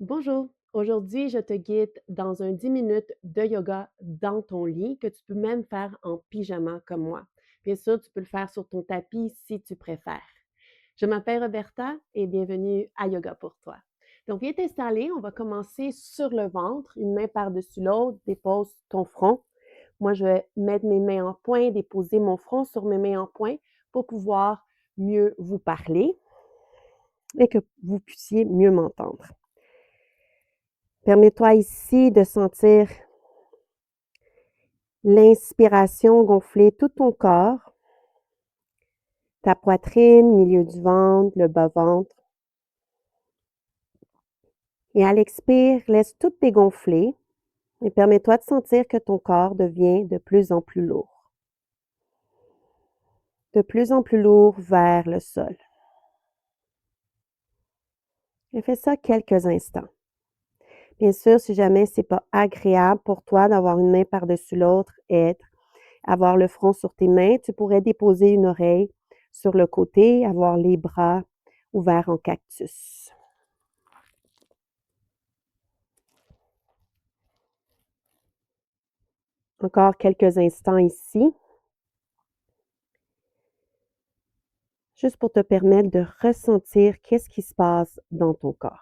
Bonjour, aujourd'hui je te guide dans un 10 minutes de yoga dans ton lit que tu peux même faire en pyjama comme moi. Bien sûr, tu peux le faire sur ton tapis si tu préfères. Je m'appelle Roberta et bienvenue à Yoga pour toi. Donc, viens t'installer, on va commencer sur le ventre, une main par-dessus l'autre, dépose ton front. Moi, je vais mettre mes mains en point, déposer mon front sur mes mains en point pour pouvoir mieux vous parler et que vous puissiez mieux m'entendre. Permets-toi ici de sentir l'inspiration gonfler tout ton corps, ta poitrine, milieu du ventre, le bas-ventre. Et à l'expire, laisse tout dégonfler et permets-toi de sentir que ton corps devient de plus en plus lourd. De plus en plus lourd vers le sol. Et fais ça quelques instants. Bien sûr, si jamais c'est pas agréable pour toi d'avoir une main par-dessus l'autre et avoir le front sur tes mains, tu pourrais déposer une oreille sur le côté, avoir les bras ouverts en cactus. Encore quelques instants ici, juste pour te permettre de ressentir qu'est-ce qui se passe dans ton corps.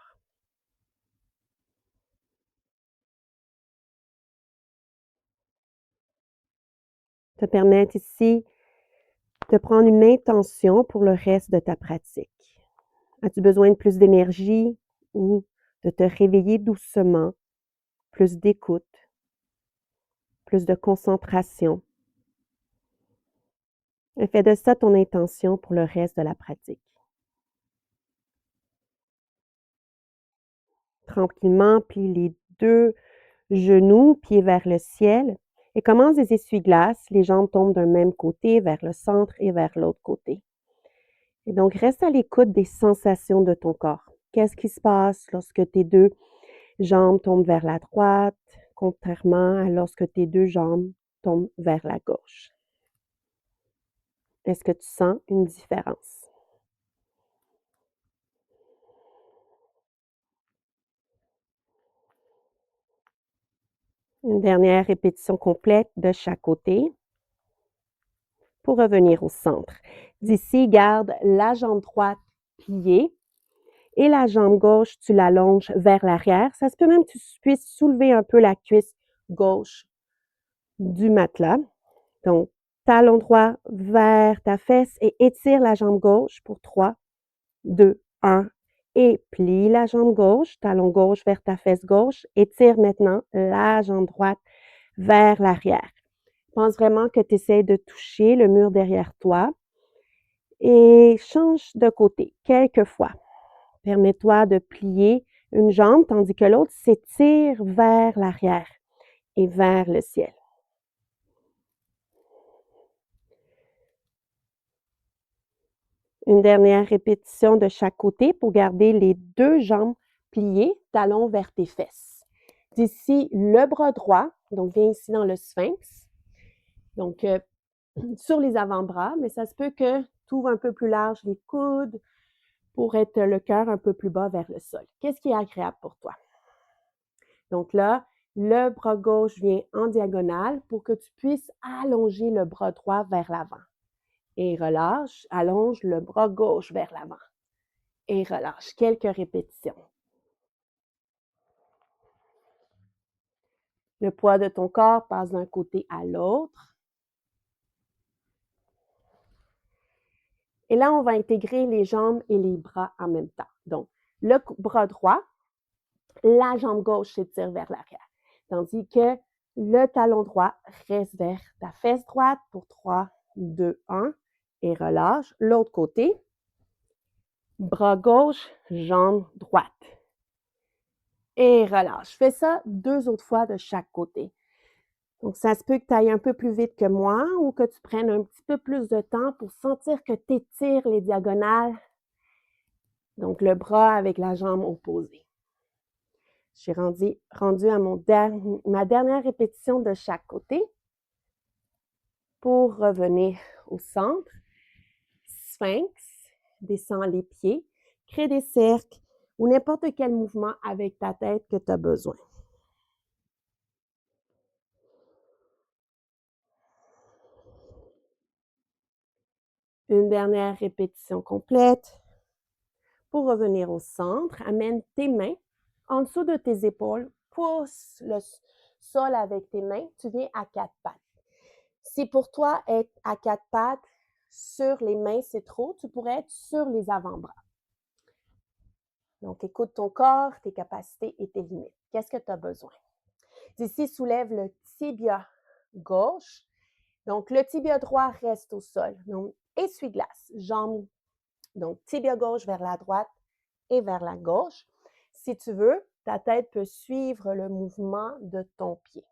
Te permettre ici de prendre une intention pour le reste de ta pratique. As-tu besoin de plus d'énergie ou de te réveiller doucement, plus d'écoute, plus de concentration? Et fais de ça ton intention pour le reste de la pratique. Tranquillement, plie les deux genoux, pieds vers le ciel et commence des essuie-glaces. Les jambes tombent d'un même côté vers le centre et vers l'autre côté. Et donc, reste à l'écoute des sensations de ton corps. Qu'est-ce qui se passe lorsque tes deux jambes tombent vers la droite, contrairement à lorsque tes deux jambes tombent vers la gauche? Est-ce que tu sens une différence? Une dernière répétition complète de chaque côté pour revenir au centre. D'ici, garde la jambe droite pliée et la jambe gauche, tu l'allonges vers l'arrière. Ça se peut même que tu puisses soulever un peu la cuisse gauche du matelas. Donc, talon droit vers ta fesse et étire la jambe gauche pour 3, 2, 1. Et plie la jambe gauche, talon gauche vers ta fesse gauche. Étire maintenant la jambe droite vers l'arrière. Pense vraiment que tu essaies de toucher le mur derrière toi et change de côté quelques fois. Permets-toi de plier une jambe tandis que l'autre s'étire vers l'arrière et vers le ciel. Une dernière répétition de chaque côté pour garder les deux jambes pliées, talons vers tes fesses. D'ici, le bras droit, donc viens ici dans le sphinx. Donc, sur les avant-bras, mais ça se peut que tu ouvres un peu plus large les coudes pour être le cœur un peu plus bas vers le sol. Qu'est-ce qui est agréable pour toi? Donc là, le bras gauche vient en diagonale pour que tu puisses allonger le bras droit vers l'avant. Et relâche, allonge le bras gauche vers l'avant. Et relâche. Quelques répétitions. Le poids de ton corps passe d'un côté à l'autre. Et là, on va intégrer les jambes et les bras en même temps. Donc, le bras droit, la jambe gauche s'étire vers l'arrière. Tandis que le talon droit reste vers ta fesse droite pour 3, 2, 1 et relâche. L'autre côté, bras gauche, jambe droite. Et relâche. Fais ça 2 autres fois de chaque côté. Donc, ça se peut que tu ailles un peu plus vite que moi ou que tu prennes un petit peu plus de temps pour sentir que tu étires les diagonales. Donc, le bras avec la jambe opposée. Je suis rendue à ma dernière répétition de chaque côté pour revenir au centre. Sphinx, descends les pieds, crée des cercles ou n'importe quel mouvement avec ta tête que tu as besoin. Une dernière répétition complète. Pour revenir au centre, amène tes mains en dessous de tes épaules, pousse le sol avec tes mains, tu viens à quatre pattes. Si pour toi, être à quatre pattes sur les mains, c'est trop, tu pourrais être sur les avant-bras. Donc, écoute ton corps, tes capacités et tes limites. Qu'est-ce que tu as besoin? D'ici, soulève le tibia gauche. Donc, le tibia droit reste au sol. Donc, essuie-glace, jambes. Donc, tibia gauche vers la droite et vers la gauche. Si tu veux, ta tête peut suivre le mouvement de ton pied.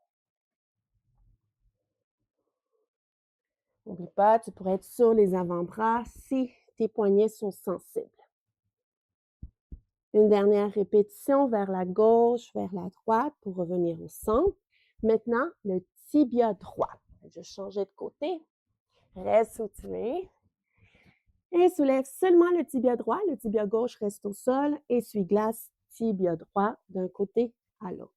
N'oublie pas, tu pourrais être sur les avant-bras si tes poignets sont sensibles. Une dernière répétition vers la gauche, vers la droite pour revenir au centre. Maintenant, le tibia droit. Je vais changer de côté. Reste où tu es. Et soulève seulement le tibia droit. Le tibia gauche reste au sol. Essuie-glace, tibia droit d'un côté à l'autre.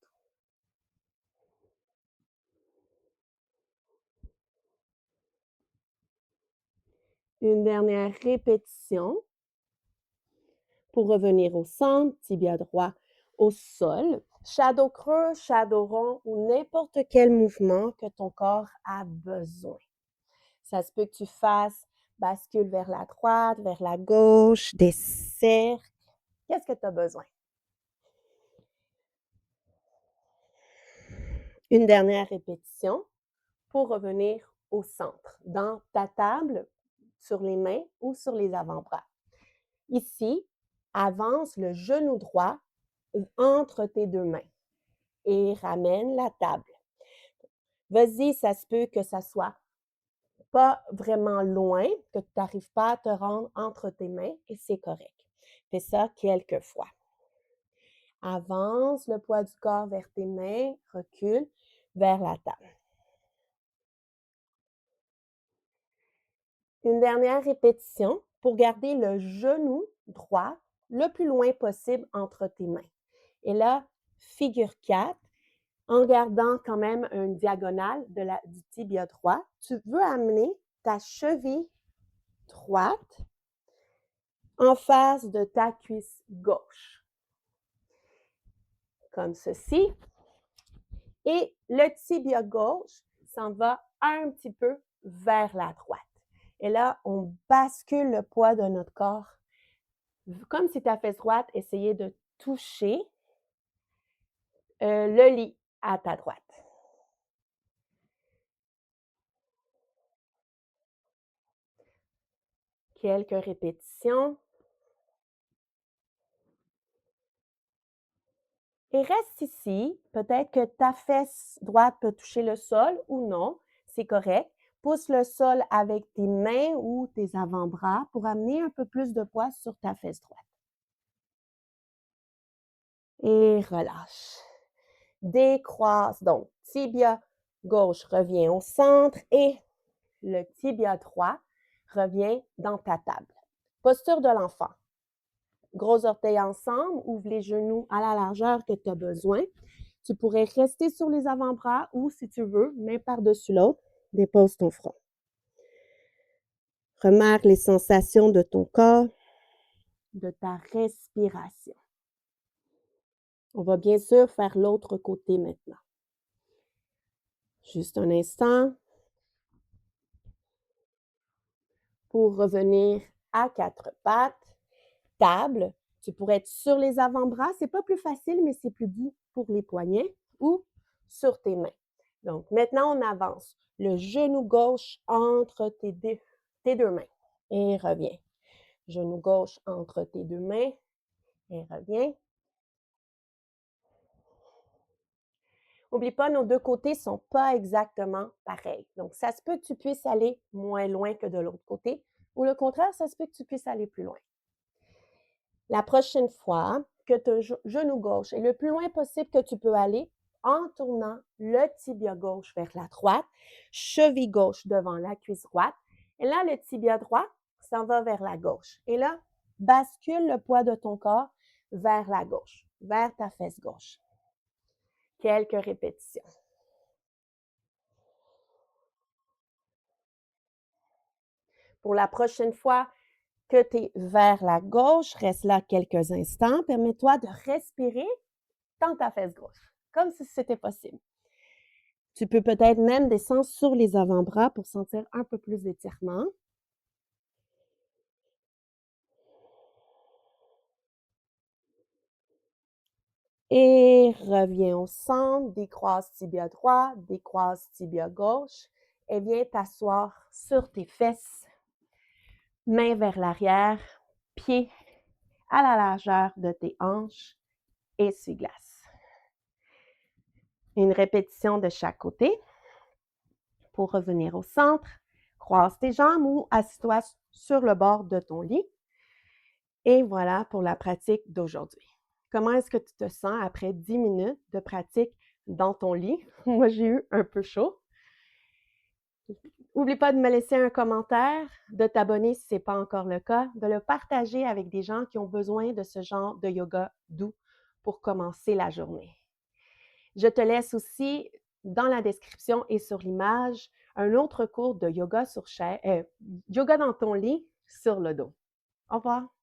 Une dernière répétition pour revenir au centre, tibia droit au sol. Shadow creux, shadow rond ou n'importe quel mouvement que ton corps a besoin. Ça se peut que tu fasses bascule vers la droite, vers la gauche, des cercles. Qu'est-ce que tu as besoin? Une dernière répétition pour revenir au centre, dans ta table, sur les mains ou sur les avant-bras. Ici, avance le genou droit entre tes deux mains et ramène la table. Vas-y, ça se peut que ça soit pas vraiment loin, que tu n'arrives pas à te rendre entre tes mains et c'est correct. Fais ça quelques fois. Avance le poids du corps vers tes mains, recule vers la table. Une dernière répétition pour garder le genou droit le plus loin possible entre tes mains. Et là, figure 4, en gardant quand même une diagonale du tibia droit, tu veux amener ta cheville droite en face de ta cuisse gauche. Comme ceci. Et le tibia gauche s'en va un petit peu vers la droite. Et là, on bascule le poids de notre corps. Comme si ta fesse droite essayait de toucher le lit à ta droite. Quelques répétitions. Et reste ici. Peut-être que ta fesse droite peut toucher le sol ou non. C'est correct. Pousse le sol avec tes mains ou tes avant-bras pour amener un peu plus de poids sur ta fesse droite. Et relâche. Décroise. Donc, tibia gauche revient au centre et le tibia droit revient dans ta table. Posture de l'enfant. Gros orteils ensemble, ouvre les genoux à la largeur que tu as besoin. Tu pourrais rester sur les avant-bras ou, si tu veux, main par-dessus l'autre, dépose ton front. Remarque les sensations de ton corps, de ta respiration. On va bien sûr faire l'autre côté maintenant. Juste un instant pour revenir à quatre pattes. Table, tu pourrais être sur les avant-bras. C'est pas plus facile, mais c'est plus doux pour les poignets ou sur tes mains. Donc, maintenant, on avance. Le genou gauche entre tes deux mains et reviens. Genou gauche entre tes deux mains et reviens. N'oublie pas, nos deux côtés ne sont pas exactement pareils. Donc, ça se peut que tu puisses aller moins loin que de l'autre côté ou le contraire, ça se peut que tu puisses aller plus loin. La prochaine fois que ton genou gauche est le plus loin possible que tu peux aller en tournant le tibia gauche vers la droite, cheville gauche devant la cuisse droite. Et là, le tibia droit s'en va vers la gauche. Et là, bascule le poids de ton corps vers la gauche, vers ta fesse gauche. Quelques répétitions. Pour la prochaine fois que tu es vers la gauche, reste là quelques instants. Permets-toi de respirer dans ta fesse gauche, comme si c'était possible. Tu peux peut-être même descendre sur les avant-bras pour sentir un peu plus d'étirement. Et reviens au centre, décroise tibia droit, décroise tibia gauche et viens t'asseoir sur tes fesses, mains vers l'arrière, pieds à la largeur de tes hanches, essuie-glace. Une répétition de chaque côté. Pour revenir au centre, croise tes jambes ou assis-toi sur le bord de ton lit. Et voilà pour la pratique d'aujourd'hui. Comment est-ce que tu te sens après 10 minutes de pratique dans ton lit? Moi, j'ai eu un peu chaud. N'oublie pas de me laisser un commentaire, de t'abonner si ce n'est pas encore le cas, de le partager avec des gens qui ont besoin de ce genre de yoga doux pour commencer la journée. Je te laisse aussi dans la description et sur l'image un autre cours de yoga sur yoga dans ton lit sur le dos. Au revoir.